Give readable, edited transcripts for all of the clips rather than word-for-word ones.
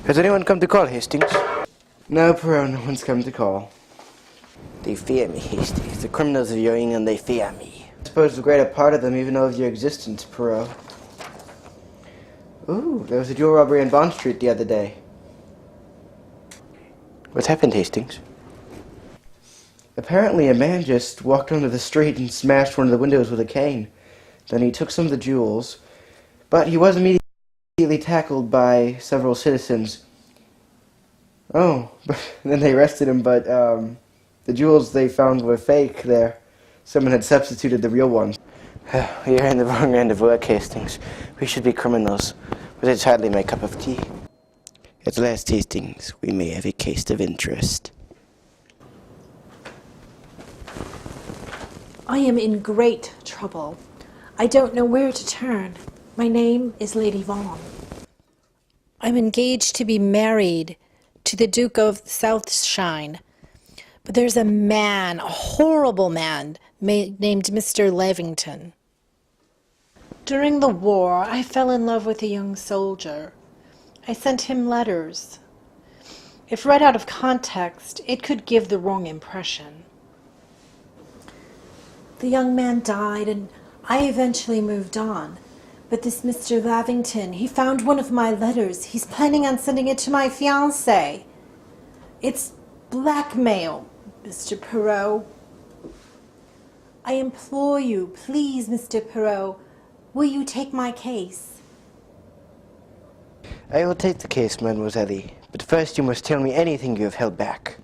Has anyone come to call, Hastings? No, Poirot, no one's come to call. They fear me, Hastings. The criminals of your England, they fear me. I suppose the greater part of them even know of your existence, Poirot. Ooh, there was a jewel robbery on Bond Street the other day. What's happened, Hastings? Apparently a man just walked onto the street and smashed one of the windows with a cane. Then he took some of the jewels, but he was immediately tackled by several citizens. Oh, then they arrested him, but the jewels they found were fake there. Someone had substituted the real ones. You're in the wrong end of work, Hastings. We should be criminals, but it's hardly my cup of tea. At last, Hastings, we may have a case of interest. I am in great trouble. I don't know where to turn. My name is Lady Vaughan. I'm engaged to be married to the Duke of Southshine. But there's a man, a horrible man, named Mr. Levington. During the war, I fell in love with a young soldier. I sent him letters. If read out of context, it could give the wrong impression. The young man died, and I eventually moved on. But this Mr. Lavington, he found one of my letters. He's planning on sending it to my fiancé. It's blackmail, Mr. Poirot. I implore you, please, Mr. Poirot, will you take my case? I will take the case, Mademoiselle, but first you must tell me anything you have held back.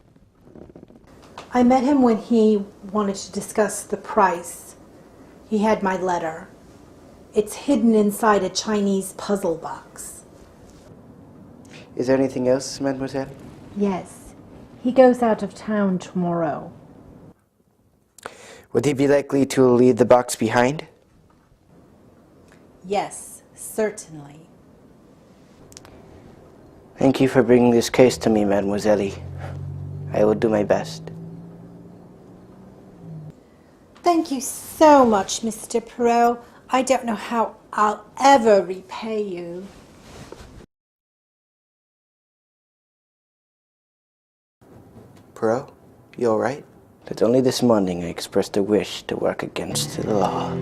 I met him when he wanted to discuss the price. He had my letter. It's hidden inside a Chinese puzzle box. Is there anything else, Mademoiselle? Yes. He goes out of town tomorrow. Would he be likely to leave the box behind? Yes, certainly. Thank you for bringing this case to me, Mademoiselle. I will do my best. Thank you so much, Mr. Poirot. I don't know how I'll ever repay you. Poirot, you all right? It's only this morning I expressed a wish to work against the law.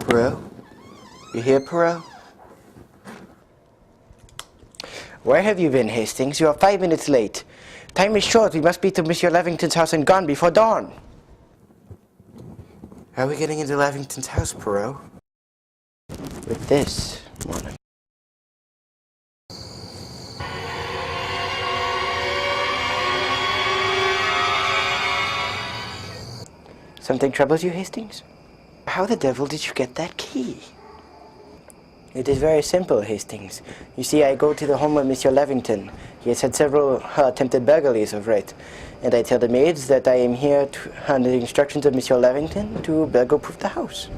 Poirot? You here, Poirot? Where have you been, Hastings? You are 5 minutes late. Time is short. We must be to Monsieur Lavington's house and gone before dawn. How are we getting into Lavington's house, Poirot? With this, morning. Something troubles you, Hastings? How the devil did you get that key? It is very simple, Hastings. You see, I go to the home of Monsieur Lavington. He has had several attempted burglaries of late. And I tell the maids that I am here under the instructions of Monsieur Lavington to burgle-proof the house.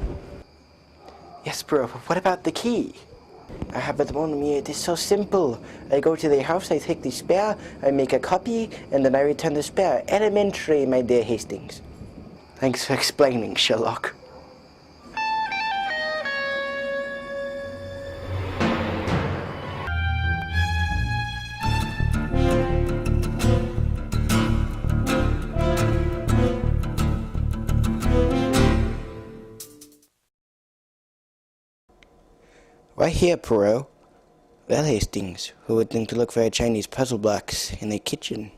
Yes, bro, but what about the key? But mon ami, it is so simple. I go to the house, I take the spare, I make a copy, and then I return the spare. Elementary, my dear Hastings. Thanks for explaining, Sherlock. Why here, Poirot? Well, Hastings, who would think to look for a Chinese puzzle box in the kitchen?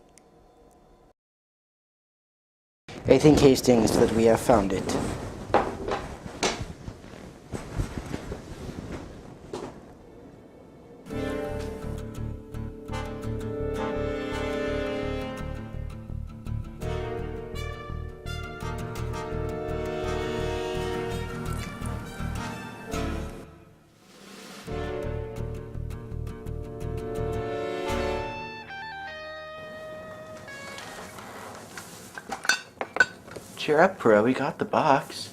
I think, Hastings, that we have found it. Cheer up, Poirot. We got the box.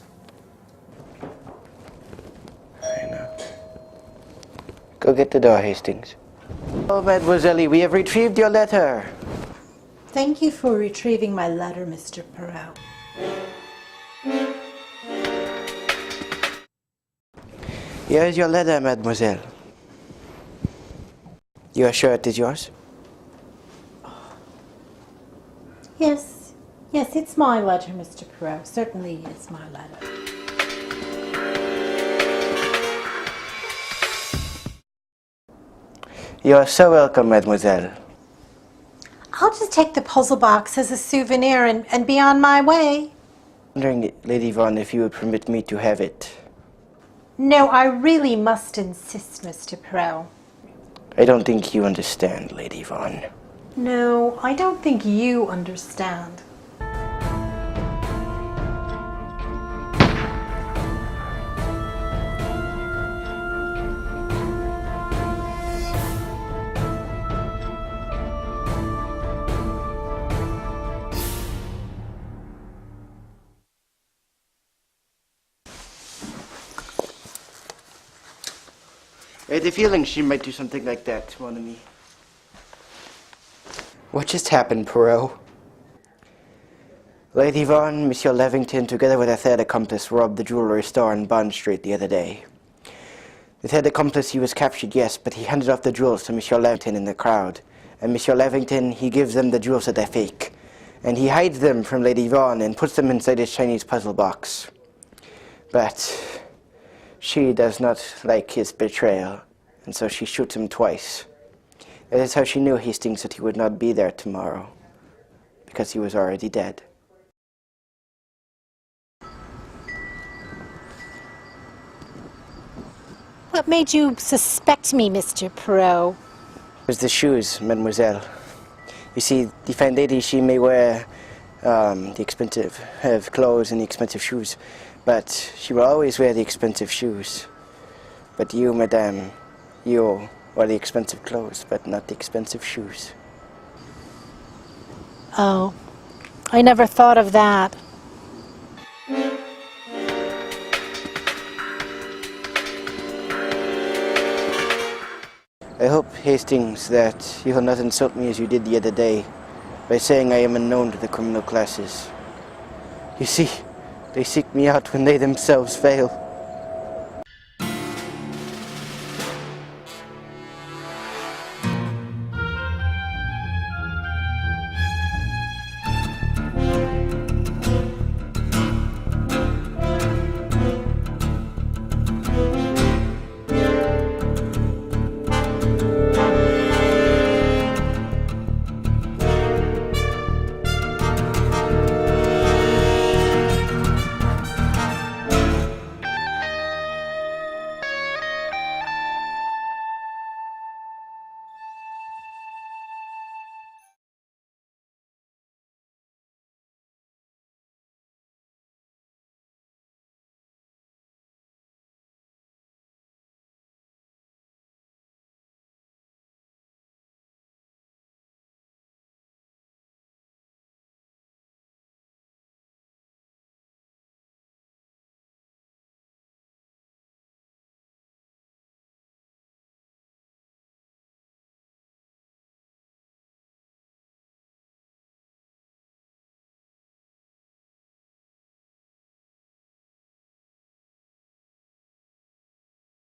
I know. Go get the door, Hastings. Oh, Mademoiselle, we have retrieved your letter. Thank you for retrieving my letter, Mr. Poirot. Here is your letter, mademoiselle. You are sure it is yours? Yes, it's my letter, Mr. Poirot. Certainly it's my letter. You are so welcome, mademoiselle. I'll just take the puzzle box as a souvenir and be on my way. Wondering, Lady Vaughan, if you would permit me to have it. No, I really must insist, Mr. Poirot. I don't think you understand, Lady Vaughan. No, I don't think you understand. I had a feeling she might do something like that, mon ami. What just happened, Poirot? Lady Vaughan, Monsieur Levington, together with a third accomplice, robbed the jewellery store on Bond Street the other day. The third accomplice, he was captured, yes, but he handed off the jewels to Monsieur Levington in the crowd. And Monsieur Levington, he gives them the jewels that they're fake. And he hides them from Lady Vaughan and puts them inside his Chinese puzzle box. But she does not like his betrayal, and so she shoots him twice. That is how she knew, Hastings, that he would not be there tomorrow, because he was already dead. What made you suspect me, Mr. Poirot? It was the shoes, mademoiselle. You see, the fine lady, she may wear the expensive clothes and the expensive shoes, but she will always wear the expensive shoes. But you, madame, you wear the expensive clothes, but not the expensive shoes. Oh, I never thought of that. I hope, Hastings, that you will not insult me as you did the other day by saying I am unknown to the criminal classes. You see, they seek me out when they themselves fail.